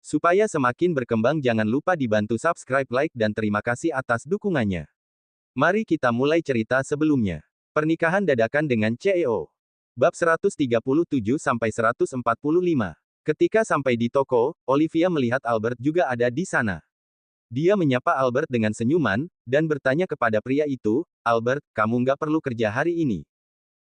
Supaya semakin berkembang jangan lupa dibantu subscribe, like dan terima kasih atas dukungannya. Mari kita mulai cerita sebelumnya. Pernikahan dadakan dengan CEO. Bab 137-145. Ketika sampai di toko, Olivia melihat Albert juga ada di sana. Dia menyapa Albert dengan senyuman, dan bertanya kepada pria itu, "Albert, kamu nggak perlu kerja hari ini?"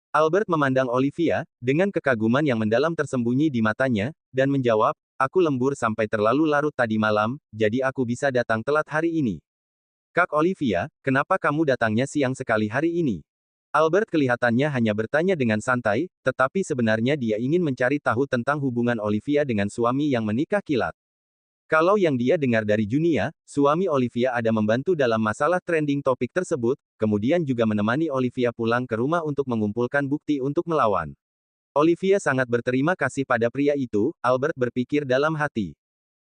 Albert memandang Olivia, dengan kekaguman yang mendalam tersembunyi di matanya, dan menjawab, "Aku lembur sampai terlalu larut tadi malam, jadi aku bisa datang telat hari ini." "Kak Olivia, kenapa kamu datangnya siang sekali hari ini?" Albert kelihatannya hanya bertanya dengan santai, tetapi sebenarnya dia ingin mencari tahu tentang hubungan Olivia dengan suami yang menikah kilat. Kalau yang dia dengar dari Junia, suami Olivia ada membantu dalam masalah trending topik tersebut, kemudian juga menemani Olivia pulang ke rumah untuk mengumpulkan bukti untuk melawan. Olivia sangat berterima kasih pada pria itu, Albert berpikir dalam hati.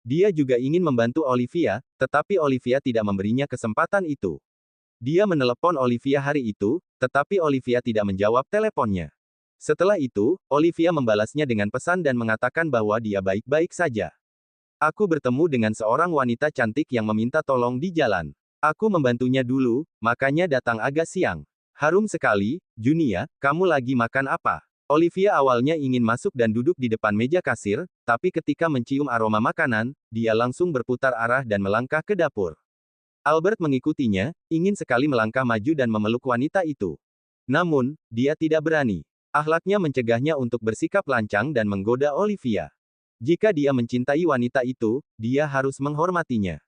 Dia juga ingin membantu Olivia, tetapi Olivia tidak memberinya kesempatan itu. Dia menelepon Olivia hari itu, tetapi Olivia tidak menjawab teleponnya. Setelah itu, Olivia membalasnya dengan pesan dan mengatakan bahwa dia baik-baik saja. "Aku bertemu dengan seorang wanita cantik yang meminta tolong di jalan. Aku membantunya dulu, makanya datang agak siang." "Harum sekali, Junia, kamu lagi makan apa?" Olivia awalnya ingin masuk dan duduk di depan meja kasir, tapi ketika mencium aroma makanan, dia langsung berputar arah dan melangkah ke dapur. Albert mengikutinya, ingin sekali melangkah maju dan memeluk wanita itu. Namun, dia tidak berani. Akhlaknya mencegahnya untuk bersikap lancang dan menggoda Olivia. Jika dia mencintai wanita itu, dia harus menghormatinya.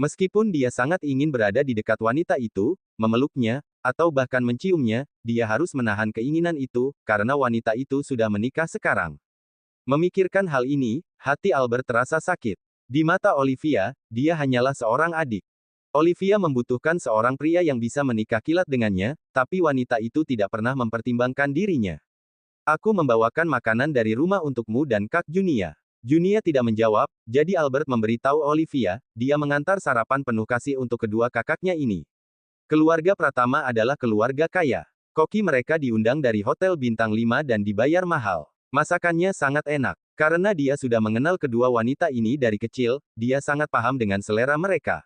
Meskipun dia sangat ingin berada di dekat wanita itu, memeluknya, atau bahkan menciumnya, dia harus menahan keinginan itu, karena wanita itu sudah menikah sekarang. Memikirkan hal ini, hati Albert terasa sakit. Di mata Olivia, dia hanyalah seorang adik. Olivia membutuhkan seorang pria yang bisa menikah kilat dengannya, tapi wanita itu tidak pernah mempertimbangkan dirinya. "Aku membawakan makanan dari rumah untukmu dan Kak Junia." Junia tidak menjawab, jadi Albert memberitahu Olivia, dia mengantar sarapan penuh kasih untuk kedua kakaknya ini. Keluarga Pratama adalah keluarga kaya. Koki mereka diundang dari hotel bintang 5 dan dibayar mahal. Masakannya sangat enak. Karena dia sudah mengenal kedua wanita ini dari kecil, dia sangat paham dengan selera mereka.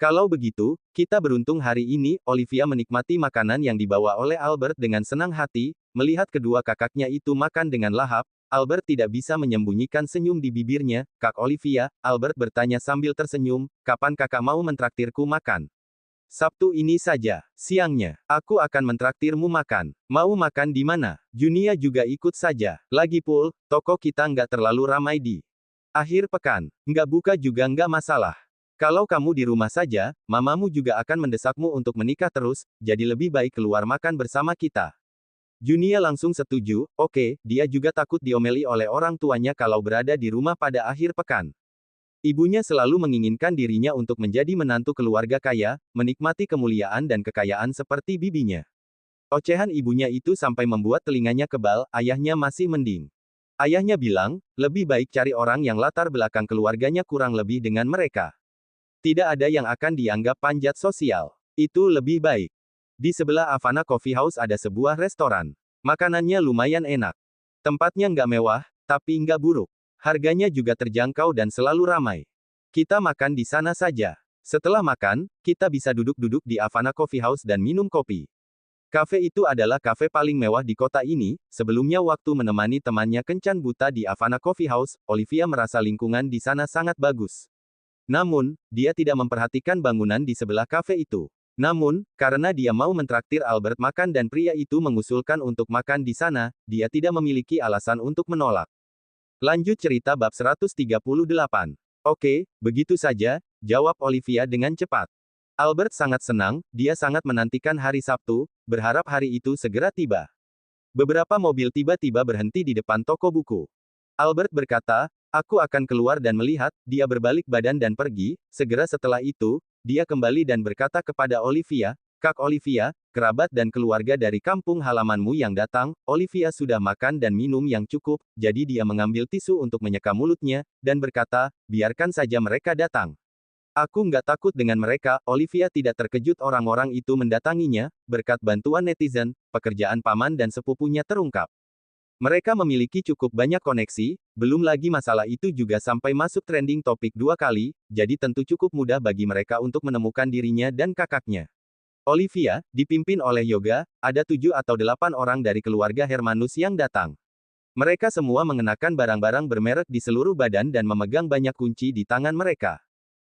"Kalau begitu, kita beruntung hari ini." Olivia menikmati makanan yang dibawa oleh Albert dengan senang hati, melihat kedua kakaknya itu makan dengan lahap. Albert tidak bisa menyembunyikan senyum di bibirnya. "Kak Olivia," Albert bertanya sambil tersenyum, "kapan kakak mau mentraktirku makan?" "Sabtu ini saja, siangnya. Aku akan mentraktirmu makan. Mau makan di mana?" Junia juga ikut saja. "Lagipul, toko kita nggak terlalu ramai di akhir pekan. Nggak buka juga nggak masalah. Kalau kamu di rumah saja, mamamu juga akan mendesakmu untuk menikah terus, jadi lebih baik keluar makan bersama kita." Junia langsung setuju, "Oke." Dia juga takut diomeli oleh orang tuanya kalau berada di rumah pada akhir pekan. Ibunya selalu menginginkan dirinya untuk menjadi menantu keluarga kaya, menikmati kemuliaan dan kekayaan seperti bibinya. Ocehan ibunya itu sampai membuat telinganya kebal, ayahnya masih mending. Ayahnya bilang, lebih baik cari orang yang latar belakang keluarganya kurang lebih dengan mereka. Tidak ada yang akan dianggap panjat sosial. Itu lebih baik. Di sebelah Havana Coffee House ada sebuah restoran. Makanannya lumayan enak. Tempatnya nggak mewah, tapi nggak buruk. Harganya juga terjangkau dan selalu ramai. Kita makan di sana saja. Setelah makan, kita bisa duduk-duduk di Havana Coffee House dan minum kopi. Kafe itu adalah kafe paling mewah di kota ini. Sebelumnya waktu menemani temannya kencan buta di Havana Coffee House, Olivia merasa lingkungan di sana sangat bagus. Namun, dia tidak memperhatikan bangunan di sebelah kafe itu. Namun, karena dia mau mentraktir Albert makan dan pria itu mengusulkan untuk makan di sana, dia tidak memiliki alasan untuk menolak. Lanjut cerita bab 138. "Oke, begitu saja," jawab Olivia dengan cepat. Albert sangat senang, dia sangat menantikan hari Sabtu, berharap hari itu segera tiba. Beberapa mobil tiba-tiba berhenti di depan toko buku. Albert berkata, "Aku akan keluar dan melihat." Dia berbalik badan dan pergi. Segera setelah itu, dia kembali dan berkata kepada Olivia, "Kak Olivia, kerabat dan keluarga dari kampung halamanmu yang datang." Olivia sudah makan dan minum yang cukup, jadi dia mengambil tisu untuk menyeka mulutnya, dan berkata, "Biarkan saja mereka datang. Aku nggak takut dengan mereka." Olivia tidak terkejut orang-orang itu mendatanginya, berkat bantuan netizen, pekerjaan paman dan sepupunya terungkap. Mereka memiliki cukup banyak koneksi, belum lagi masalah itu juga sampai masuk trending topik 2 kali, jadi tentu cukup mudah bagi mereka untuk menemukan dirinya dan kakaknya. Olivia, dipimpin oleh Yoga, ada 7 atau 8 orang dari keluarga Hermanus yang datang. Mereka semua mengenakan barang-barang bermerek di seluruh badan dan memegang banyak kunci di tangan mereka.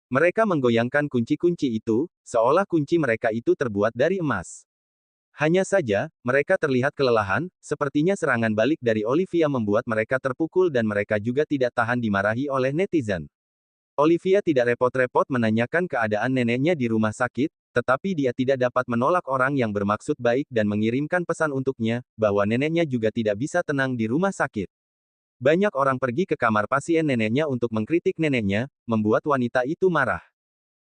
Mereka menggoyangkan kunci-kunci itu, seolah kunci mereka itu terbuat dari emas. Hanya saja, mereka terlihat kelelahan, sepertinya serangan balik dari Olivia membuat mereka terpukul dan mereka juga tidak tahan dimarahi oleh netizen. Olivia tidak repot-repot menanyakan keadaan neneknya di rumah sakit, tetapi dia tidak dapat menolak orang yang bermaksud baik dan mengirimkan pesan untuknya, bahwa neneknya juga tidak bisa tenang di rumah sakit. Banyak orang pergi ke kamar pasien neneknya untuk mengkritik neneknya, membuat wanita itu marah.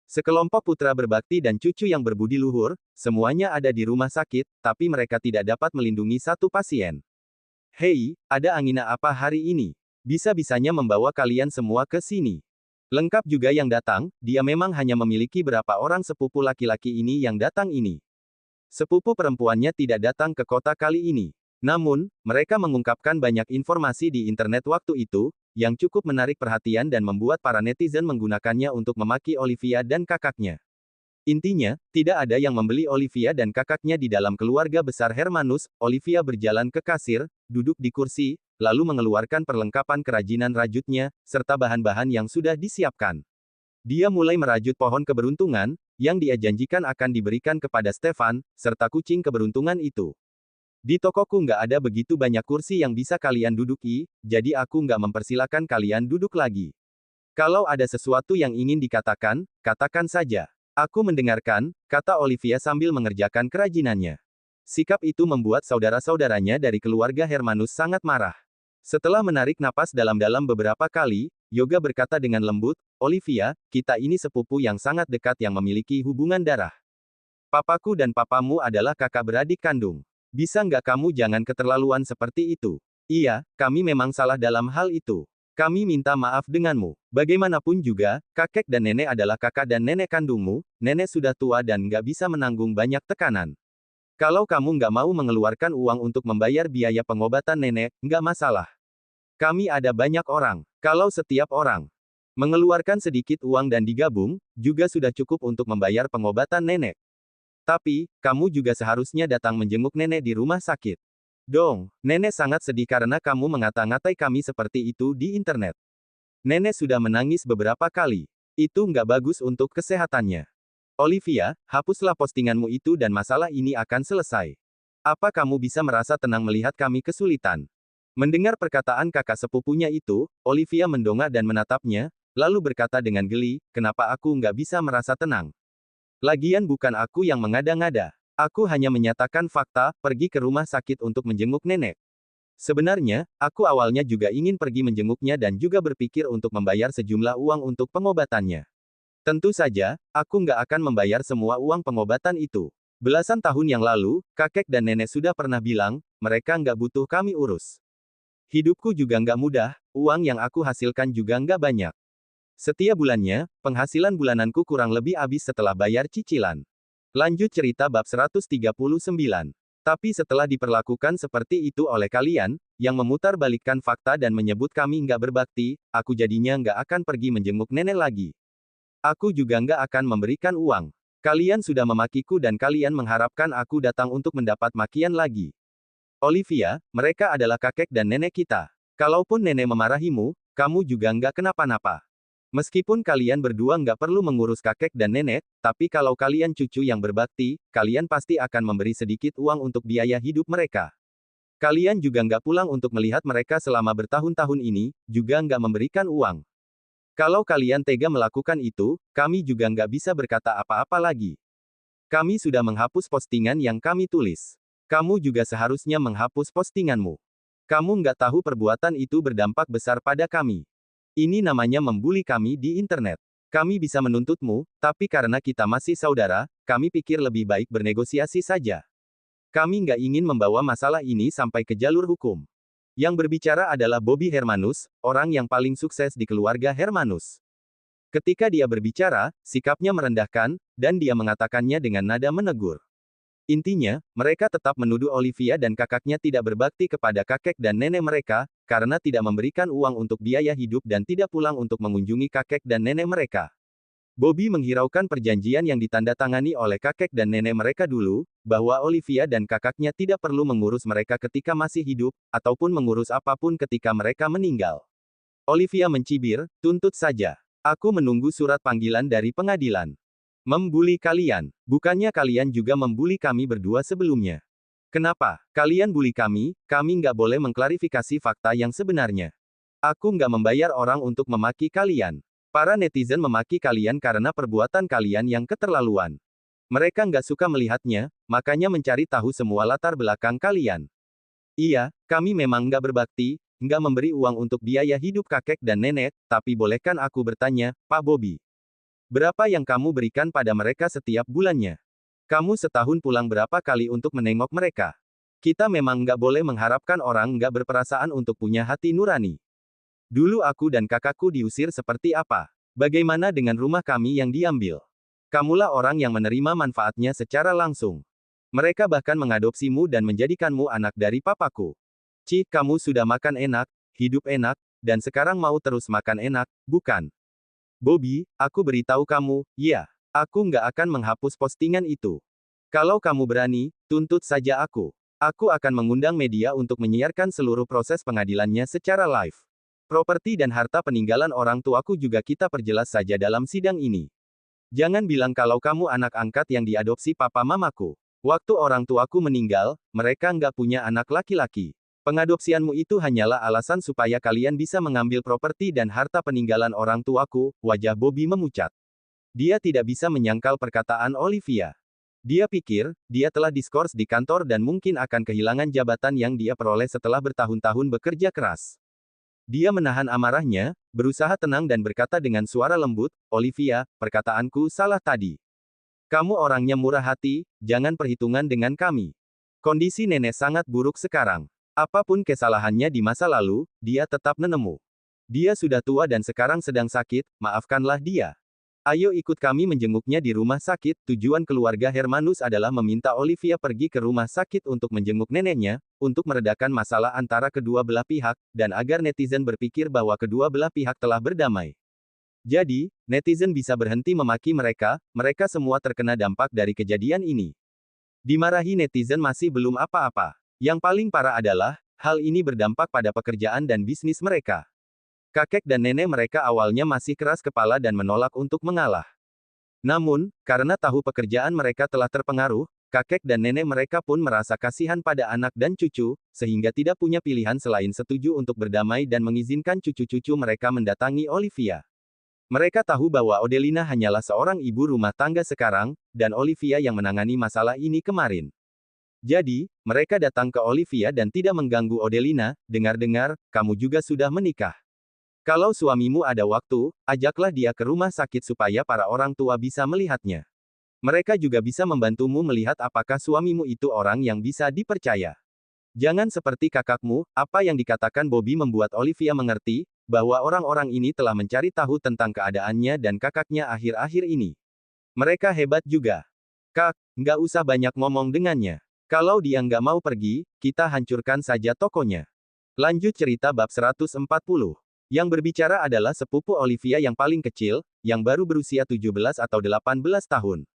Sekelompok putra berbakti dan cucu yang berbudi luhur, semuanya ada di rumah sakit, tapi mereka tidak dapat melindungi satu pasien. Hei, ada angina apa hari ini? Bisa-bisanya membawa kalian semua ke sini. Lengkap juga yang datang, dia memang hanya memiliki berapa orang sepupu laki-laki ini yang datang ini. Sepupu perempuannya tidak datang ke kota kali ini. Namun, mereka mengungkapkan banyak informasi di internet waktu itu, yang cukup menarik perhatian dan membuat para netizen menggunakannya untuk memaki Olivia dan kakaknya. Intinya, tidak ada yang membeli Olivia dan kakaknya di dalam keluarga besar Hermanus. Olivia berjalan ke kasir, duduk di kursi, lalu mengeluarkan perlengkapan kerajinan rajutnya, serta bahan-bahan yang sudah disiapkan. Dia mulai merajut pohon keberuntungan, yang dia janjikan akan diberikan kepada Stefan, serta kucing keberuntungan itu. Di tokoku nggak ada begitu banyak kursi yang bisa kalian duduki, jadi aku nggak mempersilakan kalian duduk lagi. Kalau ada sesuatu yang ingin dikatakan, katakan saja. Aku mendengarkan, kata Olivia sambil mengerjakan kerajinannya. Sikap itu membuat saudara-saudaranya dari keluarga Hermanus sangat marah. Setelah menarik napas dalam-dalam beberapa kali, Yoga berkata dengan lembut, Olivia, kita ini sepupu yang sangat dekat yang memiliki hubungan darah. Papaku dan papamu adalah kakak beradik kandung. Bisa nggak kamu jangan keterlaluan seperti itu? Iya, kami memang salah dalam hal itu. Kami minta maaf denganmu. Bagaimanapun juga, kakek dan nenek adalah kakak dan nenek kandungmu, nenek sudah tua dan nggak bisa menanggung banyak tekanan. Kalau kamu nggak mau mengeluarkan uang untuk membayar biaya pengobatan nenek, nggak masalah. Kami ada banyak orang. Kalau setiap orang mengeluarkan sedikit uang dan digabung, juga sudah cukup untuk membayar pengobatan nenek. Tapi, kamu juga seharusnya datang menjenguk nenek di rumah sakit. Dong, nenek sangat sedih karena kamu mengata-ngatai kami seperti itu di internet. Nenek sudah menangis beberapa kali. Itu nggak bagus untuk kesehatannya. Olivia, hapuslah postinganmu itu dan masalah ini akan selesai. Apa kamu bisa merasa tenang melihat kami kesulitan? Mendengar perkataan kakak sepupunya itu, Olivia mendongak dan menatapnya, lalu berkata dengan geli, kenapa aku nggak bisa merasa tenang? Lagian bukan aku yang mengada-ngada. Aku hanya menyatakan fakta, pergi ke rumah sakit untuk menjenguk nenek. Sebenarnya, aku awalnya juga ingin pergi menjenguknya dan juga berpikir untuk membayar sejumlah uang untuk pengobatannya. Tentu saja, aku nggak akan membayar semua uang pengobatan itu. Belasan tahun yang lalu, kakek dan nenek sudah pernah bilang, mereka nggak butuh kami urus. Hidupku juga nggak mudah, uang yang aku hasilkan juga nggak banyak. Setiap bulannya, penghasilan bulananku kurang lebih habis setelah bayar cicilan. Lanjut cerita bab 139. Tapi setelah diperlakukan seperti itu oleh kalian, yang memutarbalikkan fakta dan menyebut kami nggak berbakti, aku jadinya nggak akan pergi menjenguk nenek lagi. Aku juga nggak akan memberikan uang. Kalian sudah memakiku dan kalian mengharapkan aku datang untuk mendapat makian lagi. Olivia, mereka adalah kakek dan nenek kita. Kalaupun nenek memarahimu, kamu juga nggak kenapa-napa. Meskipun kalian berdua nggak perlu mengurus kakek dan nenek, tapi kalau kalian cucu yang berbakti, kalian pasti akan memberi sedikit uang untuk biaya hidup mereka. Kalian juga nggak pulang untuk melihat mereka selama bertahun-tahun ini, juga nggak memberikan uang. Kalau kalian tega melakukan itu, kami juga nggak bisa berkata apa-apa lagi. Kami sudah menghapus postingan yang kami tulis. Kamu juga seharusnya menghapus postinganmu. Kamu nggak tahu perbuatan itu berdampak besar pada kami. Ini namanya membuli kami di internet. Kami bisa menuntutmu, tapi karena kita masih saudara, kami pikir lebih baik bernegosiasi saja. Kami nggak ingin membawa masalah ini sampai ke jalur hukum. Yang berbicara adalah Bobby Hermanus, orang yang paling sukses di keluarga Hermanus. Ketika dia berbicara, sikapnya merendahkan, dan dia mengatakannya dengan nada menegur. Intinya, mereka tetap menuduh Olivia dan kakaknya tidak berbakti kepada kakek dan nenek mereka, karena tidak memberikan uang untuk biaya hidup dan tidak pulang untuk mengunjungi kakek dan nenek mereka. Bobby menghiraukan perjanjian yang ditandatangani oleh kakek dan nenek mereka dulu, bahwa Olivia dan kakaknya tidak perlu mengurus mereka ketika masih hidup, ataupun mengurus apapun ketika mereka meninggal. Olivia mencibir, tuntut saja. Aku menunggu surat panggilan dari pengadilan. Membuli kalian. Bukannya kalian juga membuli kami berdua sebelumnya. Kenapa? Kalian bully kami nggak boleh mengklarifikasi fakta yang sebenarnya. Aku nggak membayar orang untuk memaki kalian. Para netizen memaki kalian karena perbuatan kalian yang keterlaluan. Mereka nggak suka melihatnya, makanya mencari tahu semua latar belakang kalian. Iya, kami memang nggak berbakti, nggak memberi uang untuk biaya hidup kakek dan nenek, tapi bolehkan aku bertanya, Pak Bobby? Berapa yang kamu berikan pada mereka setiap bulannya? Kamu setahun pulang berapa kali untuk menengok mereka? Kita memang nggak boleh mengharapkan orang nggak berperasaan untuk punya hati nurani. Dulu aku dan kakakku diusir seperti apa? Bagaimana dengan rumah kami yang diambil? Kamulah orang yang menerima manfaatnya secara langsung. Mereka bahkan mengadopsimu dan menjadikanmu anak dari papaku. Cih, kamu sudah makan enak, hidup enak, dan sekarang mau terus makan enak, bukan? Bobby, aku beritahu kamu, ya, aku nggak akan menghapus postingan itu. Kalau kamu berani, tuntut saja aku. Aku akan mengundang media untuk menyiarkan seluruh proses pengadilannya secara live. Properti dan harta peninggalan orang tuaku juga kita perjelas saja dalam sidang ini. Jangan bilang kalau kamu anak angkat yang diadopsi papa mamaku. Waktu orang tuaku meninggal, mereka nggak punya anak laki-laki. Pengadopsianmu itu hanyalah alasan supaya kalian bisa mengambil properti dan harta peninggalan orang tuaku, wajah Bobby memucat. Dia tidak bisa menyangkal perkataan Olivia. Dia pikir, dia telah diskors di kantor dan mungkin akan kehilangan jabatan yang dia peroleh setelah bertahun-tahun bekerja keras. Dia menahan amarahnya, berusaha tenang dan berkata dengan suara lembut, Olivia, perkataanku salah tadi. Kamu orangnya murah hati, jangan perhitungan dengan kami. Kondisi nenek sangat buruk sekarang. Apapun kesalahannya di masa lalu, dia tetap menemu. Dia sudah tua dan sekarang sedang sakit, maafkanlah dia. Ayo ikut kami menjenguknya di rumah sakit. Tujuan keluarga Hermanus adalah meminta Olivia pergi ke rumah sakit untuk menjenguk neneknya, untuk meredakan masalah antara kedua belah pihak, dan agar netizen berpikir bahwa kedua belah pihak telah berdamai. Jadi, netizen bisa berhenti memaki mereka, mereka semua terkena dampak dari kejadian ini. Dimarahi netizen masih belum apa-apa. Yang paling parah adalah, hal ini berdampak pada pekerjaan dan bisnis mereka. Kakek dan nenek mereka awalnya masih keras kepala dan menolak untuk mengalah. Namun, karena tahu pekerjaan mereka telah terpengaruh, kakek dan nenek mereka pun merasa kasihan pada anak dan cucu, sehingga tidak punya pilihan selain setuju untuk berdamai dan mengizinkan cucu-cucu mereka mendatangi Olivia. Mereka tahu bahwa Odelina hanyalah seorang ibu rumah tangga sekarang, dan Olivia yang menangani masalah ini kemarin. Jadi, mereka datang ke Olivia dan tidak mengganggu Odelina, dengar-dengar, kamu juga sudah menikah. Kalau suamimu ada waktu, ajaklah dia ke rumah sakit supaya para orang tua bisa melihatnya. Mereka juga bisa membantumu melihat apakah suamimu itu orang yang bisa dipercaya. Jangan seperti kakakmu, apa yang dikatakan Bobby membuat Olivia mengerti, bahwa orang-orang ini telah mencari tahu tentang keadaannya dan kakaknya akhir-akhir ini. Mereka hebat juga. Kak, nggak usah banyak ngomong dengannya. Kalau dia nggak mau pergi, kita hancurkan saja tokonya. Lanjut cerita bab 140. Yang berbicara adalah sepupu Olivia yang paling kecil, yang baru berusia 17 atau 18 tahun.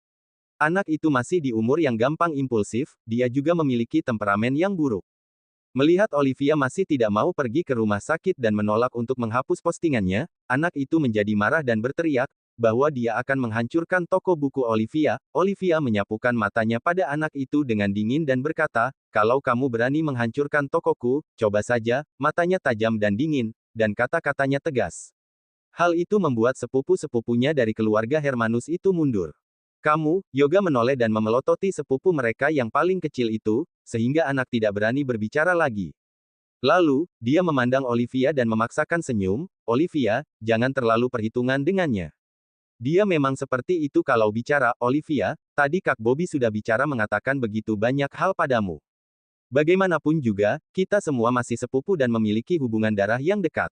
Anak itu masih di umur yang gampang impulsif, dia juga memiliki temperamen yang buruk. Melihat Olivia masih tidak mau pergi ke rumah sakit dan menolak untuk menghapus postingannya, anak itu menjadi marah dan berteriak, bahwa dia akan menghancurkan toko buku Olivia. Olivia menyapukan matanya pada anak itu dengan dingin dan berkata, kalau kamu berani menghancurkan tokoku, coba saja. Matanya tajam dan dingin, dan kata-katanya tegas. Hal itu membuat sepupu-sepupunya dari keluarga Hermanus itu mundur. Kamu, Yoga menoleh dan memelototi sepupu mereka yang paling kecil itu, sehingga anak tidak berani berbicara lagi. Lalu, dia memandang Olivia dan memaksakan senyum, Olivia, jangan terlalu perhitungan dengannya. Dia memang seperti itu kalau bicara, Olivia, tadi Kak Bobby sudah bicara mengatakan begitu banyak hal padamu. Bagaimanapun juga, kita semua masih sepupu dan memiliki hubungan darah yang dekat.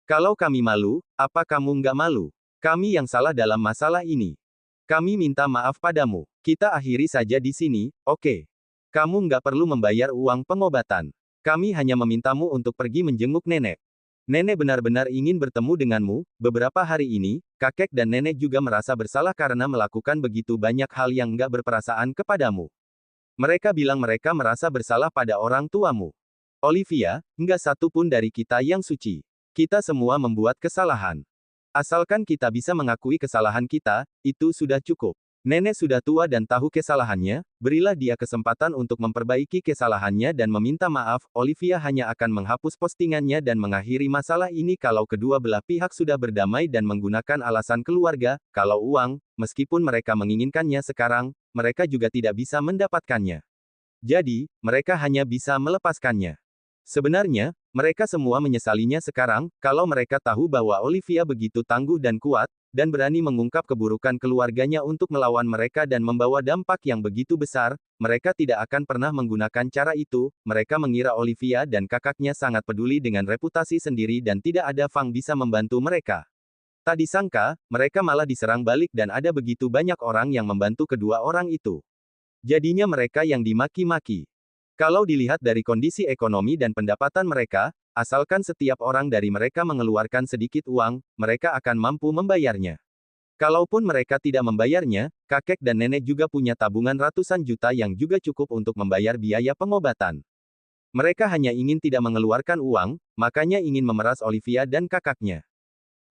Kalau kami malu, apa kamu nggak malu? Kami yang salah dalam masalah ini. Kami minta maaf padamu. Kita akhiri saja di sini, oke? Kamu nggak perlu membayar uang pengobatan. Kami hanya memintamu untuk pergi menjenguk nenek. Nenek benar-benar ingin bertemu denganmu. Beberapa hari ini, kakek dan nenek juga merasa bersalah karena melakukan begitu banyak hal yang nggak berperasaan kepadamu. Mereka bilang mereka merasa bersalah pada orang tuamu. Olivia, nggak satu pun dari kita yang suci. Kita semua membuat kesalahan. Asalkan kita bisa mengakui kesalahan kita, itu sudah cukup. Nenek sudah tua dan tahu kesalahannya, berilah dia kesempatan untuk memperbaiki kesalahannya dan meminta maaf. Olivia hanya akan menghapus postingannya dan mengakhiri masalah ini kalau kedua belah pihak sudah berdamai dan menggunakan alasan keluarga. Kalau uang, meskipun mereka menginginkannya sekarang, mereka juga tidak bisa mendapatkannya. Jadi, mereka hanya bisa melepaskannya. Sebenarnya, mereka semua menyesalinya sekarang, kalau mereka tahu bahwa Olivia begitu tangguh dan kuat, dan berani mengungkap keburukan keluarganya untuk melawan mereka dan membawa dampak yang begitu besar, mereka tidak akan pernah menggunakan cara itu. Mereka mengira Olivia dan kakaknya sangat peduli dengan reputasi sendiri dan tidak ada Fang bisa membantu mereka. Tak disangka, mereka malah diserang balik dan ada begitu banyak orang yang membantu kedua orang itu. Jadinya mereka yang dimaki-maki. Kalau dilihat dari kondisi ekonomi dan pendapatan mereka, asalkan setiap orang dari mereka mengeluarkan sedikit uang, mereka akan mampu membayarnya. Kalaupun mereka tidak membayarnya, kakek dan nenek juga punya tabungan ratusan juta yang juga cukup untuk membayar biaya pengobatan. Mereka hanya ingin tidak mengeluarkan uang, makanya ingin memeras Olivia dan kakaknya.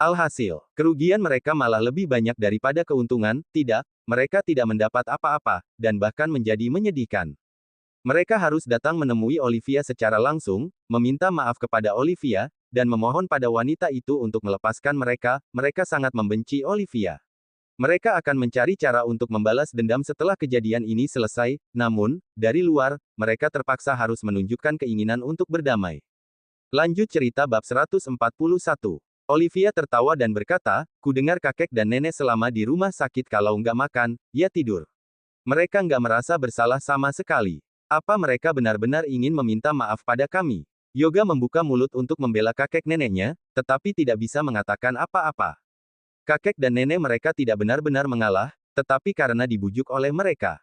Alhasil, kerugian mereka malah lebih banyak daripada keuntungan. Tidak, mereka tidak mendapat apa-apa, dan bahkan menjadi menyedihkan. Mereka harus datang menemui Olivia secara langsung, meminta maaf kepada Olivia, dan memohon pada wanita itu untuk melepaskan mereka. Mereka sangat membenci Olivia. Mereka akan mencari cara untuk membalas dendam setelah kejadian ini selesai, namun, dari luar, mereka terpaksa harus menunjukkan keinginan untuk berdamai. Lanjut cerita bab 141. Olivia tertawa dan berkata, ku dengar kakek dan nenek selama di rumah sakit kalau nggak makan, ya tidur. Mereka nggak merasa bersalah sama sekali. Apa mereka benar-benar ingin meminta maaf pada kami? Yoga membuka mulut untuk membela kakek neneknya, tetapi tidak bisa mengatakan apa-apa. Kakek dan nenek mereka tidak benar-benar mengalah, tetapi karena dibujuk oleh mereka.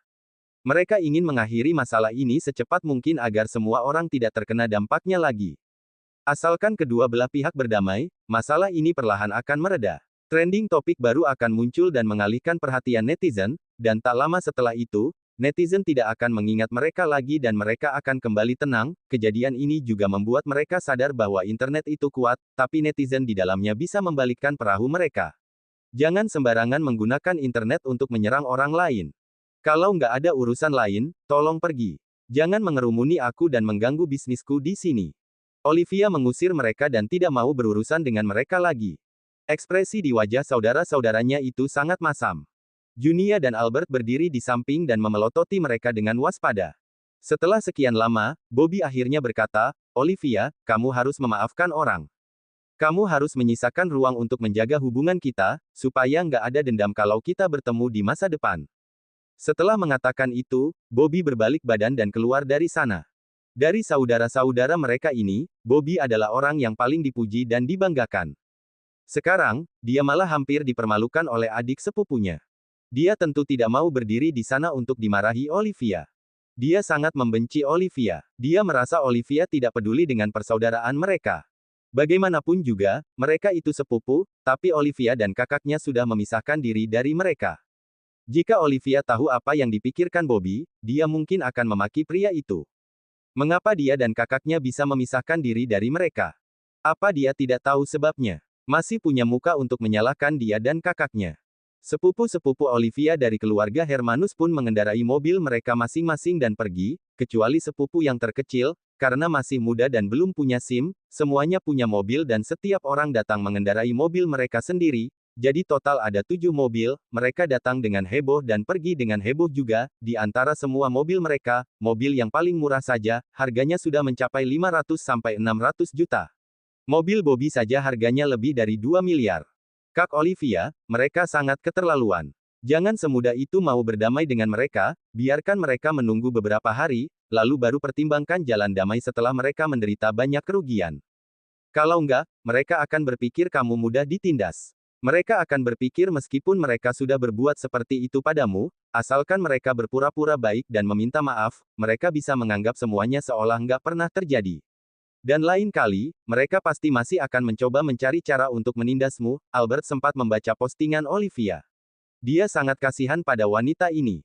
Mereka ingin mengakhiri masalah ini secepat mungkin agar semua orang tidak terkena dampaknya lagi. Asalkan kedua belah pihak berdamai, masalah ini perlahan akan mereda. Trending topik baru akan muncul dan mengalihkan perhatian netizen, dan tak lama setelah itu, netizen tidak akan mengingat mereka lagi dan mereka akan kembali tenang. Kejadian ini juga membuat mereka sadar bahwa internet itu kuat, tapi netizen di dalamnya bisa membalikkan perahu mereka. Jangan sembarangan menggunakan internet untuk menyerang orang lain. Kalau nggak ada urusan lain, tolong pergi. Jangan mengerumuni aku dan mengganggu bisnisku di sini. Olivia mengusir mereka dan tidak mau berurusan dengan mereka lagi. Ekspresi di wajah saudara-saudaranya itu sangat masam. Junia dan Albert berdiri di samping dan memelototi mereka dengan waspada. Setelah sekian lama, Bobby akhirnya berkata, Olivia, kamu harus memaafkan orang. Kamu harus menyisakan ruang untuk menjaga hubungan kita, supaya nggak ada dendam kalau kita bertemu di masa depan. Setelah mengatakan itu, Bobby berbalik badan dan keluar dari sana. Dari saudara-saudara mereka ini, Bobby adalah orang yang paling dipuji dan dibanggakan. Sekarang, dia malah hampir dipermalukan oleh adik sepupunya. Dia tentu tidak mau berdiri di sana untuk dimarahi Olivia. Dia sangat membenci Olivia. Dia merasa Olivia tidak peduli dengan persaudaraan mereka. Bagaimanapun juga, mereka itu sepupu, tapi Olivia dan kakaknya sudah memisahkan diri dari mereka. Jika Olivia tahu apa yang dipikirkan Bobby, dia mungkin akan memaki pria itu. Mengapa dia dan kakaknya bisa memisahkan diri dari mereka? Apa dia tidak tahu sebabnya? Masih punya muka untuk menyalahkan dia dan kakaknya. Sepupu-sepupu Olivia dari keluarga Hermanus pun mengendarai mobil mereka masing-masing dan pergi, kecuali sepupu yang terkecil, karena masih muda dan belum punya SIM, semuanya punya mobil dan setiap orang datang mengendarai mobil mereka sendiri, jadi total ada 7 mobil, mereka datang dengan heboh dan pergi dengan heboh juga. Di antara semua mobil mereka, mobil yang paling murah saja, harganya sudah mencapai 500-600 juta. Mobil Bobby saja harganya lebih dari 2 miliar. Kak Olivia, mereka sangat keterlaluan. Jangan semudah itu mau berdamai dengan mereka, biarkan mereka menunggu beberapa hari, lalu baru pertimbangkan jalan damai setelah mereka menderita banyak kerugian. Kalau enggak, mereka akan berpikir kamu mudah ditindas. Mereka akan berpikir meskipun mereka sudah berbuat seperti itu padamu, asalkan mereka berpura-pura baik dan meminta maaf, mereka bisa menganggap semuanya seolah nggak pernah terjadi. Dan lain kali, mereka pasti masih akan mencoba mencari cara untuk menindasmu. Albert sempat membaca postingan Olivia. Dia sangat kasihan pada wanita ini.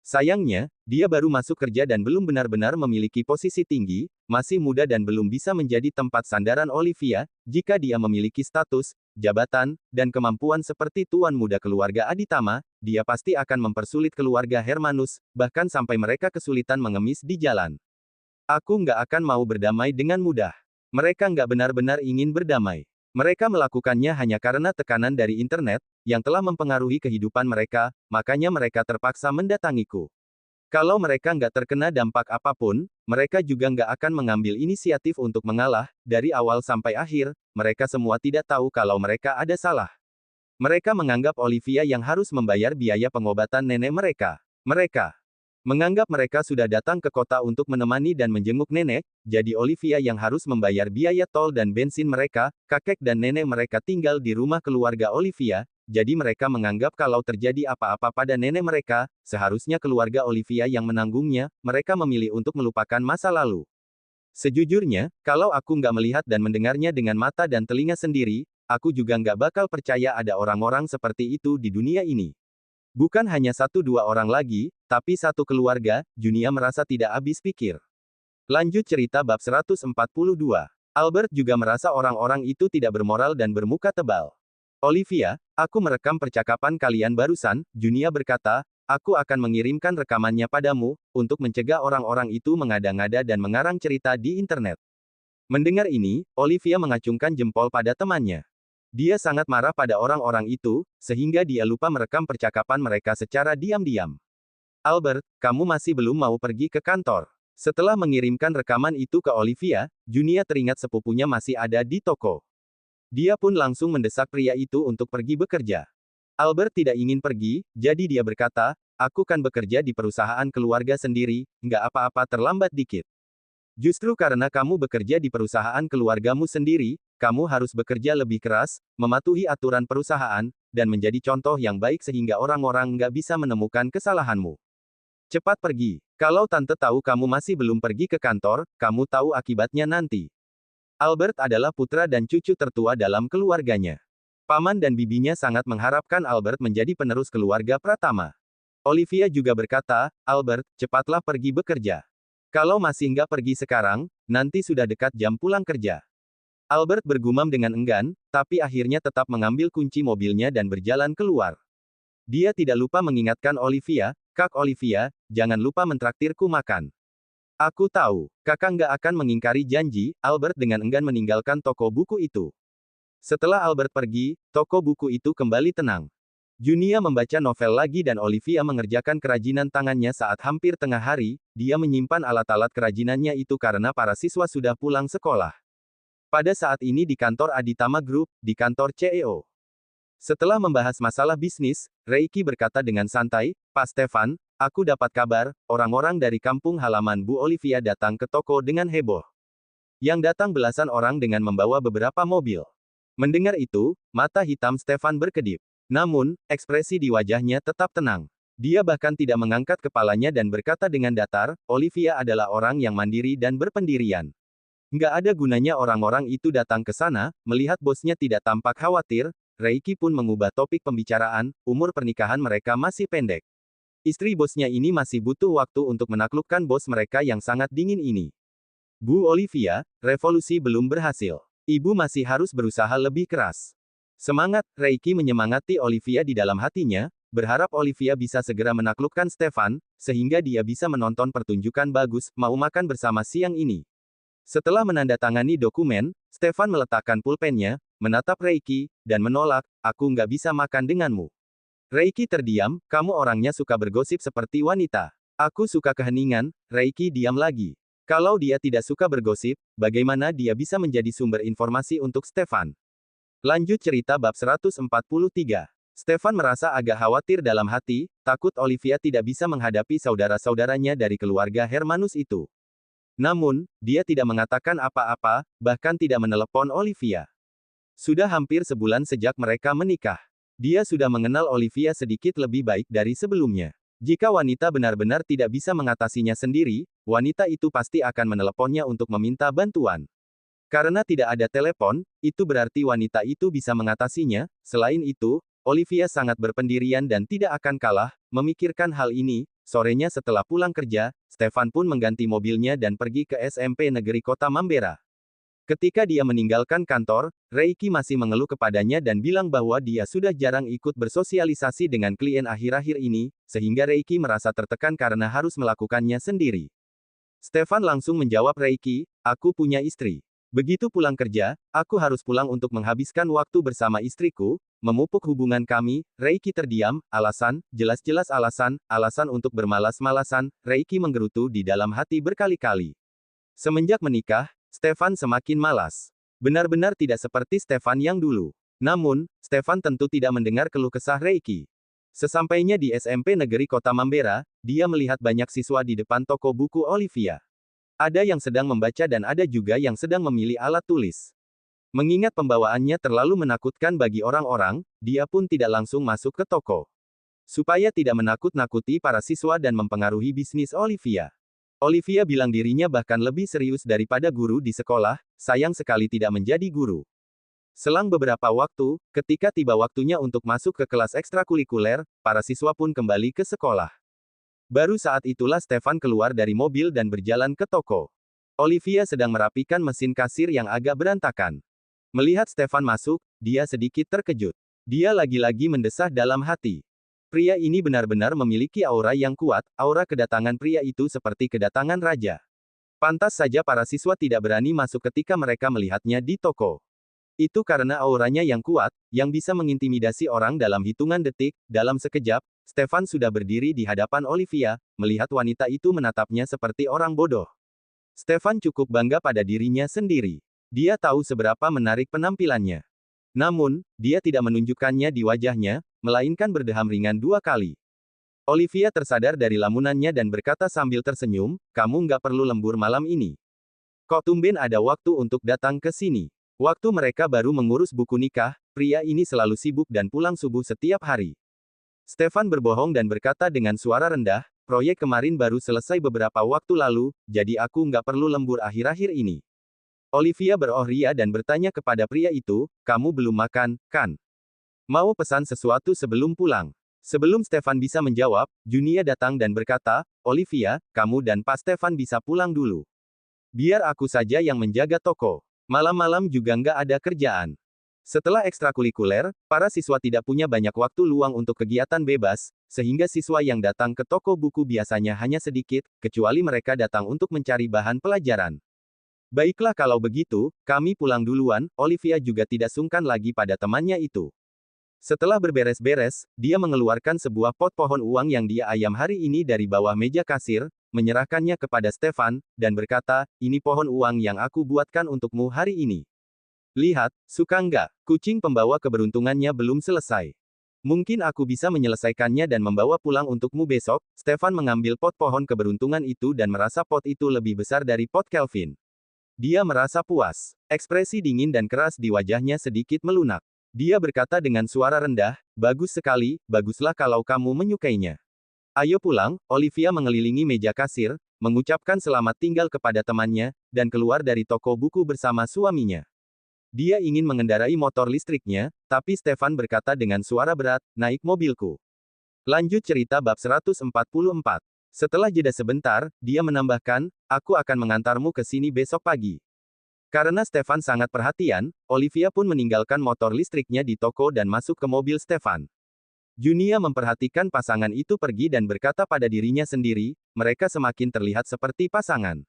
Sayangnya, dia baru masuk kerja dan belum benar-benar memiliki posisi tinggi, masih muda dan belum bisa menjadi tempat sandaran Olivia. Jika dia memiliki status, jabatan, dan kemampuan seperti tuan muda keluarga Aditama, dia pasti akan mempersulit keluarga Hermanus, bahkan sampai mereka kesulitan mengemis di jalan. Aku nggak akan mau berdamai dengan mudah. Mereka nggak benar-benar ingin berdamai. Mereka melakukannya hanya karena tekanan dari internet, yang telah mempengaruhi kehidupan mereka, makanya mereka terpaksa mendatangiku. Kalau mereka nggak terkena dampak apapun, mereka juga nggak akan mengambil inisiatif untuk mengalah. Dari awal sampai akhir, mereka semua tidak tahu kalau mereka ada salah. Mereka menganggap Olivia yang harus membayar biaya pengobatan nenek mereka. Mereka menganggap mereka sudah datang ke kota untuk menemani dan menjenguk nenek, jadi Olivia yang harus membayar biaya tol dan bensin mereka. Kakek dan nenek mereka tinggal di rumah keluarga Olivia, jadi mereka menganggap kalau terjadi apa-apa pada nenek mereka, seharusnya keluarga Olivia yang menanggungnya. Mereka memilih untuk melupakan masa lalu. Sejujurnya, kalau aku nggak melihat dan mendengarnya dengan mata dan telinga sendiri, aku juga nggak bakal percaya ada orang-orang seperti itu di dunia ini. Bukan hanya satu dua orang lagi, tapi satu keluarga. Junia merasa tidak habis pikir. Lanjut cerita bab 142. Albert juga merasa orang-orang itu tidak bermoral dan bermuka tebal. Olivia, aku merekam percakapan kalian barusan, Junia berkata, aku akan mengirimkan rekamannya padamu, untuk mencegah orang-orang itu mengada-ngada dan mengarang cerita di internet. Mendengar ini, Olivia mengacungkan jempol pada temannya. Dia sangat marah pada orang-orang itu, sehingga dia lupa merekam percakapan mereka secara diam-diam. Albert, kamu masih belum mau pergi ke kantor. Setelah mengirimkan rekaman itu ke Olivia, Junia teringat sepupunya masih ada di toko. Dia pun langsung mendesak pria itu untuk pergi bekerja. Albert tidak ingin pergi, jadi dia berkata, aku kan bekerja di perusahaan keluarga sendiri, nggak apa-apa terlambat dikit. Justru karena kamu bekerja di perusahaan keluargamu sendiri, kamu harus bekerja lebih keras, mematuhi aturan perusahaan, dan menjadi contoh yang baik sehingga orang-orang nggak bisa menemukan kesalahanmu. Cepat pergi. Kalau tante tahu kamu masih belum pergi ke kantor, kamu tahu akibatnya nanti. Albert adalah putra dan cucu tertua dalam keluarganya. Paman dan bibinya sangat mengharapkan Albert menjadi penerus keluarga Pratama. Olivia juga berkata, Albert, cepatlah pergi bekerja. Kalau masih nggak pergi sekarang, nanti sudah dekat jam pulang kerja. Albert bergumam dengan enggan, tapi akhirnya tetap mengambil kunci mobilnya dan berjalan keluar. Dia tidak lupa mengingatkan Olivia, Kak Olivia, jangan lupa mentraktirku makan. Aku tahu, kakak nggak akan mengingkari janji. Albert dengan enggan meninggalkan toko buku itu. Setelah Albert pergi, toko buku itu kembali tenang. Junia membaca novel lagi dan Olivia mengerjakan kerajinan tangannya saat hampir tengah hari. Dia menyimpan alat-alat kerajinannya itu karena para siswa sudah pulang sekolah. Pada saat ini di kantor Aditama Group, di kantor CEO. Setelah membahas masalah bisnis, Reiki berkata dengan santai, Pak Stefan, aku dapat kabar, orang-orang dari kampung halaman Bu Olivia datang ke toko dengan heboh. Yang datang belasan orang dengan membawa beberapa mobil. Mendengar itu, mata hitam Stefan berkedip. Namun, ekspresi di wajahnya tetap tenang. Dia bahkan tidak mengangkat kepalanya dan berkata dengan datar, Olivia adalah orang yang mandiri dan berpendirian. Nggak ada gunanya orang-orang itu datang ke sana. Melihat bosnya tidak tampak khawatir, Reiki pun mengubah topik pembicaraan. Umur pernikahan mereka masih pendek. Istri bosnya ini masih butuh waktu untuk menaklukkan bos mereka yang sangat dingin ini. Bu Olivia, revolusi belum berhasil. Ibu masih harus berusaha lebih keras. Semangat, Reiki menyemangati Olivia di dalam hatinya, berharap Olivia bisa segera menaklukkan Stefan, sehingga dia bisa menonton pertunjukan bagus. Mau makan bersama siang ini. Setelah menandatangani dokumen, Stefan meletakkan pulpennya, menatap Reiki, dan menolak, aku nggak bisa makan denganmu. Reiki terdiam, kamu orangnya suka bergosip seperti wanita. Aku suka keheningan. Reiki diam lagi. Kalau dia tidak suka bergosip, bagaimana dia bisa menjadi sumber informasi untuk Stefan? Lanjut cerita bab 143. Stefan merasa agak khawatir dalam hati, takut Olivia tidak bisa menghadapi saudara-saudaranya dari keluarga Hermanus itu. Namun, dia tidak mengatakan apa-apa, bahkan tidak menelepon Olivia. Sudah hampir sebulan sejak mereka menikah. Dia sudah mengenal Olivia sedikit lebih baik dari sebelumnya. Jika wanita benar-benar tidak bisa mengatasinya sendiri, wanita itu pasti akan meneleponnya untuk meminta bantuan. Karena tidak ada telepon, itu berarti wanita itu bisa mengatasinya. Selain itu, Olivia sangat berpendirian dan tidak akan kalah. Memikirkan hal ini, sorenya setelah pulang kerja, Stefan pun mengganti mobilnya dan pergi ke SMP Negeri Kota Mambera. Ketika dia meninggalkan kantor, Reiki masih mengeluh kepadanya dan bilang bahwa dia sudah jarang ikut bersosialisasi dengan klien akhir-akhir ini, sehingga Reiki merasa tertekan karena harus melakukannya sendiri. Stefan langsung menjawab Reiki, "Aku punya istri. Begitu pulang kerja, aku harus pulang untuk menghabiskan waktu bersama istriku, memupuk hubungan kami." Reiki terdiam, alasan, jelas-jelas alasan untuk bermalas-malasan. Reiki menggerutu di dalam hati berkali-kali. Semenjak menikah, Stefan semakin malas. Benar-benar tidak seperti Stefan yang dulu. Namun, Stefan tentu tidak mendengar keluh kesah Reiki. Sesampainya di SMP Negeri Kota Mambera, dia melihat banyak siswa di depan toko buku Olivia. Ada yang sedang membaca dan ada juga yang sedang memilih alat tulis. Mengingat pembawaannya terlalu menakutkan bagi orang-orang, dia pun tidak langsung masuk ke toko. Supaya tidak menakut-nakuti para siswa dan mempengaruhi bisnis Olivia. Olivia bilang dirinya bahkan lebih serius daripada guru di sekolah, sayang sekali tidak menjadi guru. Selang beberapa waktu, ketika tiba waktunya untuk masuk ke kelas ekstrakurikuler, para siswa pun kembali ke sekolah. Baru saat itulah Stefan keluar dari mobil dan berjalan ke toko. Olivia sedang merapikan mesin kasir yang agak berantakan. Melihat Stefan masuk, dia sedikit terkejut. Dia lagi-lagi mendesah dalam hati. Pria ini benar-benar memiliki aura yang kuat, aura kedatangan pria itu seperti kedatangan raja. Pantas saja para siswa tidak berani masuk ketika mereka melihatnya di toko. Itu karena auranya yang kuat, yang bisa mengintimidasi orang dalam hitungan detik. Dalam sekejap, Stefan sudah berdiri di hadapan Olivia, melihat wanita itu menatapnya seperti orang bodoh. Stefan cukup bangga pada dirinya sendiri. Dia tahu seberapa menarik penampilannya. Namun, dia tidak menunjukkannya di wajahnya, melainkan berdeham ringan 2 kali. Olivia tersadar dari lamunannya dan berkata sambil tersenyum, "Kamu nggak perlu lembur malam ini. Kok tumben ada waktu untuk datang ke sini?" Waktu mereka baru mengurus buku nikah, pria ini selalu sibuk dan pulang subuh setiap hari. Stefan berbohong dan berkata dengan suara rendah, "Proyek kemarin baru selesai beberapa waktu lalu, jadi aku nggak perlu lembur akhir-akhir ini." Olivia berohria dan bertanya kepada pria itu, "Kamu belum makan, kan? Mau pesan sesuatu sebelum pulang?" Sebelum Stefan bisa menjawab, Junia datang dan berkata, "Olivia, kamu dan Pak Stefan bisa pulang dulu. Biar aku saja yang menjaga toko. Malam-malam juga nggak ada kerjaan." Setelah ekstrakurikuler, para siswa tidak punya banyak waktu luang untuk kegiatan bebas, sehingga siswa yang datang ke toko buku biasanya hanya sedikit, kecuali mereka datang untuk mencari bahan pelajaran. "Baiklah kalau begitu, kami pulang duluan." Olivia juga tidak sungkan lagi pada temannya itu. Setelah berberes-beres, dia mengeluarkan sebuah pot pohon uang yang dia ayam hari ini dari bawah meja kasir, menyerahkannya kepada Stefan, dan berkata, "Ini pohon uang yang aku buatkan untukmu hari ini. Lihat, suka nggak? Kucing pembawa keberuntungannya belum selesai. Mungkin aku bisa menyelesaikannya dan membawa pulang untukmu besok." Stefan mengambil pot pohon keberuntungan itu dan merasa pot itu lebih besar dari pot Kelvin. Dia merasa puas. Ekspresi dingin dan keras di wajahnya sedikit melunak. Dia berkata dengan suara rendah, "Bagus sekali, baguslah kalau kamu menyukainya. Ayo pulang." Olivia mengelilingi meja kasir, mengucapkan selamat tinggal kepada temannya, dan keluar dari toko buku bersama suaminya. Dia ingin mengendarai motor listriknya, tapi Stefan berkata dengan suara berat, "Naik mobilku." Lanjut cerita bab 144. Setelah jeda sebentar, dia menambahkan, "Aku akan mengantarmu ke sini besok pagi." Karena Stefan sangat perhatian, Olivia pun meninggalkan motor listriknya di toko dan masuk ke mobil Stefan. Junia memperhatikan pasangan itu pergi dan berkata pada dirinya sendiri, mereka semakin terlihat seperti pasangan.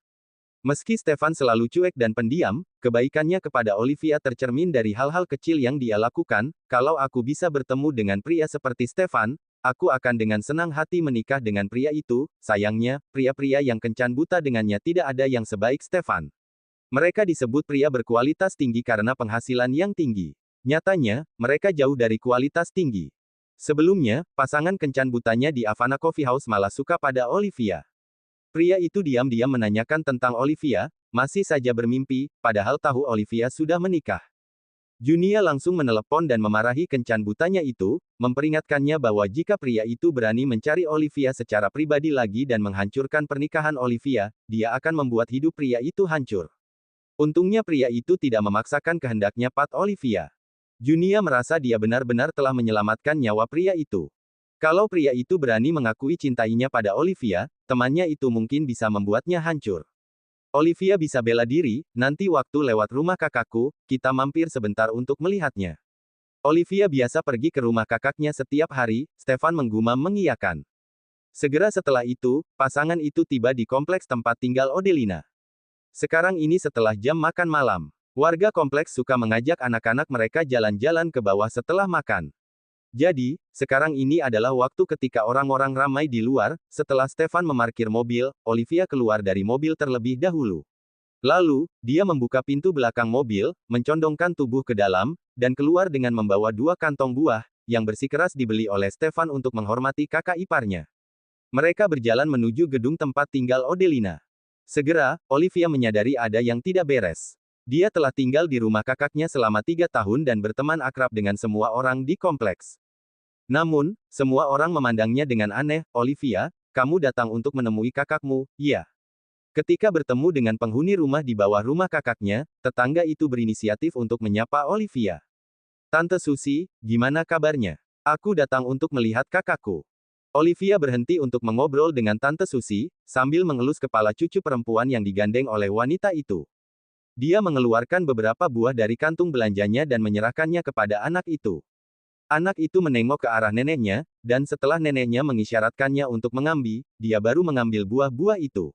Meski Stefan selalu cuek dan pendiam, kebaikannya kepada Olivia tercermin dari hal-hal kecil yang dia lakukan. "Kalau aku bisa bertemu dengan pria seperti Stefan, aku akan dengan senang hati menikah dengan pria itu." Sayangnya, pria-pria yang kencan buta dengannya tidak ada yang sebaik Stefan. Mereka disebut pria berkualitas tinggi karena penghasilan yang tinggi. Nyatanya, mereka jauh dari kualitas tinggi. Sebelumnya, pasangan kencan butanya di Havana Coffee House malah suka pada Olivia. Pria itu diam-diam menanyakan tentang Olivia, masih saja bermimpi, padahal tahu Olivia sudah menikah. Junia langsung menelepon dan memarahi kencan butanya itu, memperingatkannya bahwa jika pria itu berani mencari Olivia secara pribadi lagi dan menghancurkan pernikahan Olivia, dia akan membuat hidup pria itu hancur. Untungnya pria itu tidak memaksakan kehendaknya Pat Olivia. Junia merasa dia benar-benar telah menyelamatkan nyawa pria itu. Kalau pria itu berani mengakui cintainya pada Olivia, temannya itu mungkin bisa membuatnya hancur. Olivia bisa bela diri, nanti waktu lewat rumah kakakku, kita mampir sebentar untuk melihatnya. Olivia biasa pergi ke rumah kakaknya setiap hari, Stefan menggumam mengiyakan. Segera setelah itu, pasangan itu tiba di kompleks tempat tinggal Odelina. Sekarang ini setelah jam makan malam, warga kompleks suka mengajak anak-anak mereka jalan-jalan ke bawah setelah makan. Jadi, sekarang ini adalah waktu ketika orang-orang ramai di luar. Setelah Stefan memarkir mobil, Olivia keluar dari mobil terlebih dahulu. Lalu, dia membuka pintu belakang mobil, mencondongkan tubuh ke dalam, dan keluar dengan membawa 2 kantong buah, yang bersikeras dibeli oleh Stefan untuk menghormati kakak iparnya. Mereka berjalan menuju gedung tempat tinggal Odelina. Segera, Olivia menyadari ada yang tidak beres. Dia telah tinggal di rumah kakaknya selama 3 tahun dan berteman akrab dengan semua orang di kompleks. Namun, semua orang memandangnya dengan aneh. Olivia, kamu datang untuk menemui kakakmu, iya. Ketika bertemu dengan penghuni rumah di bawah rumah kakaknya, tetangga itu berinisiatif untuk menyapa Olivia. Tante Susi, gimana kabarnya? Aku datang untuk melihat kakakku. Olivia berhenti untuk mengobrol dengan Tante Susi, sambil mengelus kepala cucu perempuan yang digandeng oleh wanita itu. Dia mengeluarkan beberapa buah dari kantung belanjanya dan menyerahkannya kepada anak itu. Anak itu menengok ke arah neneknya, dan setelah neneknya mengisyaratkannya untuk mengambil, dia baru mengambil buah-buah itu.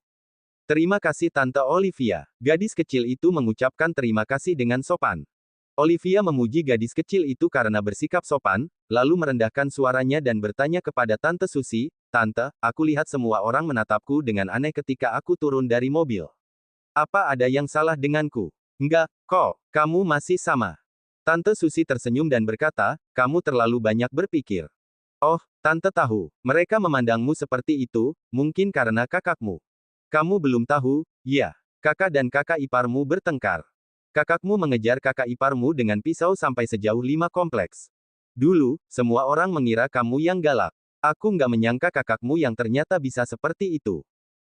Terima kasih Tante Olivia. Gadis kecil itu mengucapkan terima kasih dengan sopan. Olivia memuji gadis kecil itu karena bersikap sopan, lalu merendahkan suaranya dan bertanya kepada Tante Susi, Tante, aku lihat semua orang menatapku dengan aneh ketika aku turun dari mobil. Apa ada yang salah denganku? Enggak, kok, kamu masih sama. Tante Susi tersenyum dan berkata, kamu terlalu banyak berpikir. Oh, Tante tahu, mereka memandangmu seperti itu, mungkin karena kakakmu. Kamu belum tahu, ya, kakak dan kakak iparmu bertengkar. Kakakmu mengejar kakak iparmu dengan pisau sampai sejauh 5 kompleks. Dulu, semua orang mengira kamu yang galak. Aku nggak menyangka kakakmu yang ternyata bisa seperti itu.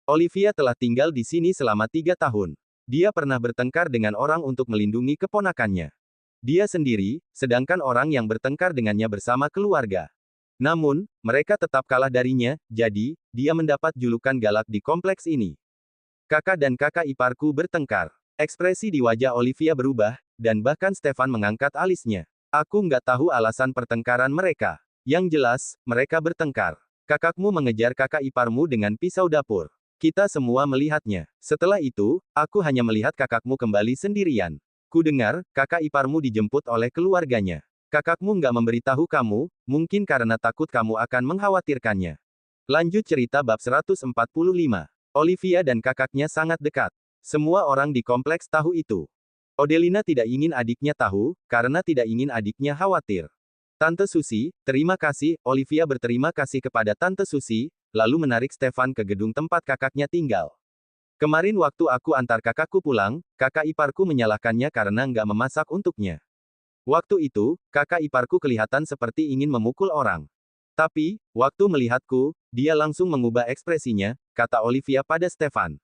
Olivia telah tinggal di sini selama 3 tahun. Dia pernah bertengkar dengan orang untuk melindungi keponakannya. Dia sendiri, sedangkan orang yang bertengkar dengannya bersama keluarga. Namun, mereka tetap kalah darinya, jadi, dia mendapat julukan galak di kompleks ini. Kakak dan kakak iparku bertengkar. Ekspresi di wajah Olivia berubah, dan bahkan Stefan mengangkat alisnya. Aku nggak tahu alasan pertengkaran mereka. Yang jelas, mereka bertengkar. Kakakmu mengejar kakak iparmu dengan pisau dapur. Kita semua melihatnya. Setelah itu, aku hanya melihat kakakmu kembali sendirian. Ku dengar, kakak iparmu dijemput oleh keluarganya. Kakakmu nggak memberitahu kamu, mungkin karena takut kamu akan mengkhawatirkannya. Lanjut cerita bab 145. Olivia dan kakaknya sangat dekat. Semua orang di kompleks tahu itu. Odelina tidak ingin adiknya tahu, karena tidak ingin adiknya khawatir. Tante Susi, terima kasih. Olivia berterima kasih kepada Tante Susi, lalu menarik Stefan ke gedung tempat kakaknya tinggal. Kemarin waktu aku antar kakakku pulang, kakak iparku menyalahkannya karena nggak memasak untuknya. Waktu itu, kakak iparku kelihatan seperti ingin memukul orang. Tapi, waktu melihatku, dia langsung mengubah ekspresinya, kata Olivia pada Stefan.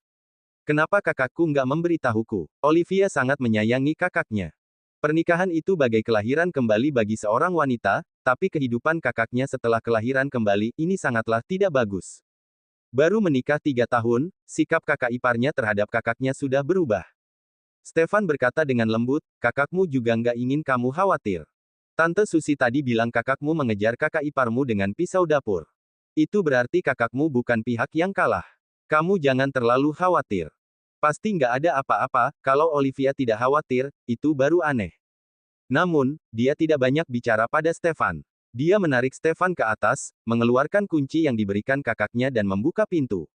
Kenapa kakakku nggak memberitahuku? Olivia sangat menyayangi kakaknya. Pernikahan itu bagai kelahiran kembali bagi seorang wanita, tapi kehidupan kakaknya setelah kelahiran kembali ini sangatlah tidak bagus. Baru menikah 3 tahun, sikap kakak iparnya terhadap kakaknya sudah berubah. Stefan berkata dengan lembut, kakakmu juga nggak ingin kamu khawatir. Tante Susi tadi bilang kakakmu mengejar kakak iparmu dengan pisau dapur. Itu berarti kakakmu bukan pihak yang kalah. Kamu jangan terlalu khawatir. Pasti nggak ada apa-apa. Kalau Olivia tidak khawatir, itu baru aneh. Namun, dia tidak banyak bicara pada Stefan. Dia menarik Stefan ke atas, mengeluarkan kunci yang diberikan kakaknya dan membuka pintu.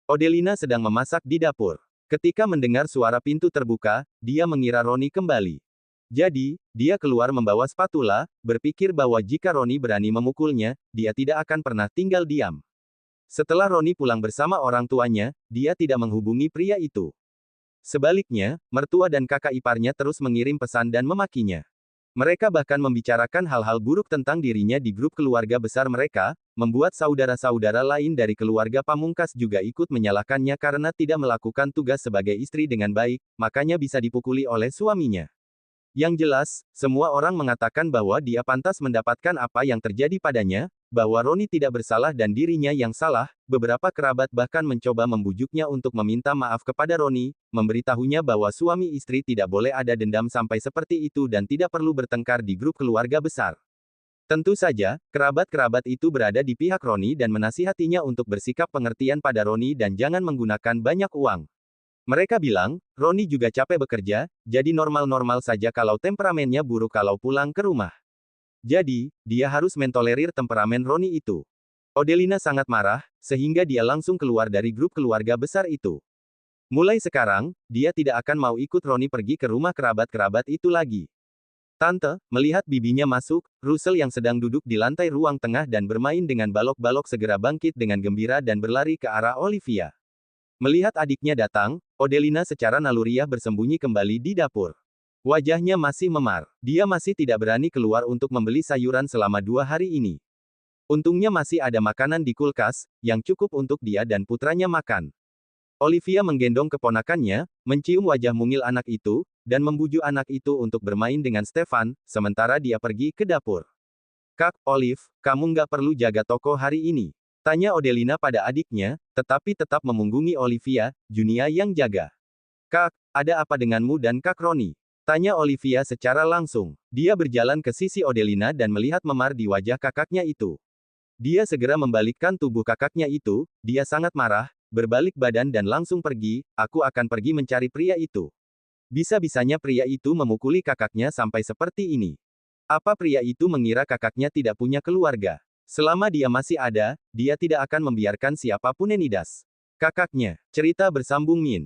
Odelina sedang memasak di dapur. Ketika mendengar suara pintu terbuka, dia mengira Roni kembali. Jadi, dia keluar membawa spatula, berpikir bahwa jika Roni berani memukulnya, dia tidak akan pernah tinggal diam. Setelah Roni pulang bersama orang tuanya, dia tidak menghubungi pria itu. Sebaliknya, mertua dan kakak iparnya terus mengirim pesan dan memakinya. Mereka bahkan membicarakan hal-hal buruk tentang dirinya di grup keluarga besar mereka, membuat saudara-saudara lain dari keluarga pamungkas juga ikut menyalahkannya karena tidak melakukan tugas sebagai istri dengan baik, makanya bisa dipukuli oleh suaminya. Yang jelas, semua orang mengatakan bahwa dia pantas mendapatkan apa yang terjadi padanya, bahwa Roni tidak bersalah dan dirinya yang salah. Beberapa kerabat bahkan mencoba membujuknya untuk meminta maaf kepada Roni, memberitahunya bahwa suami istri tidak boleh ada dendam sampai seperti itu dan tidak perlu bertengkar di grup keluarga besar. Tentu saja, kerabat-kerabat itu berada di pihak Roni dan menasihatinya untuk bersikap pengertian pada Roni dan jangan menggunakan banyak uang. Mereka bilang, Roni juga capek bekerja, jadi normal-normal saja kalau temperamennya buruk kalau pulang ke rumah. Jadi, dia harus mentolerir temperamen Roni itu. Odelina sangat marah, sehingga dia langsung keluar dari grup keluarga besar itu. Mulai sekarang, dia tidak akan mau ikut Roni pergi ke rumah kerabat-kerabat itu lagi. Tante, melihat bibinya masuk, Russell yang sedang duduk di lantai ruang tengah dan bermain dengan balok-balok segera bangkit dengan gembira dan berlari ke arah Olivia. Melihat adiknya datang, Odelina secara naluriah bersembunyi kembali di dapur. Wajahnya masih memar. Dia masih tidak berani keluar untuk membeli sayuran selama 2 hari ini. Untungnya masih ada makanan di kulkas, yang cukup untuk dia dan putranya makan. Olivia menggendong keponakannya, mencium wajah mungil anak itu, dan membujuk anak itu untuk bermain dengan Stefan, sementara dia pergi ke dapur. Kak, Olive, kamu nggak perlu jaga toko hari ini. Tanya Odelina pada adiknya, tetapi tetap memunggungi Olivia, Junia yang jaga. Kak, ada apa denganmu dan Kak Roni? Tanya Olivia secara langsung. Dia berjalan ke sisi Odelina dan melihat memar di wajah kakaknya itu. Dia segera membalikkan tubuh kakaknya itu, dia sangat marah, berbalik badan dan langsung pergi, aku akan pergi mencari pria itu. Bisa-bisanya pria itu memukuli kakaknya sampai seperti ini. Apa pria itu mengira kakaknya tidak punya keluarga? Selama dia masih ada, dia tidak akan membiarkan siapapun menindas kakaknya. Cerita bersambung Min.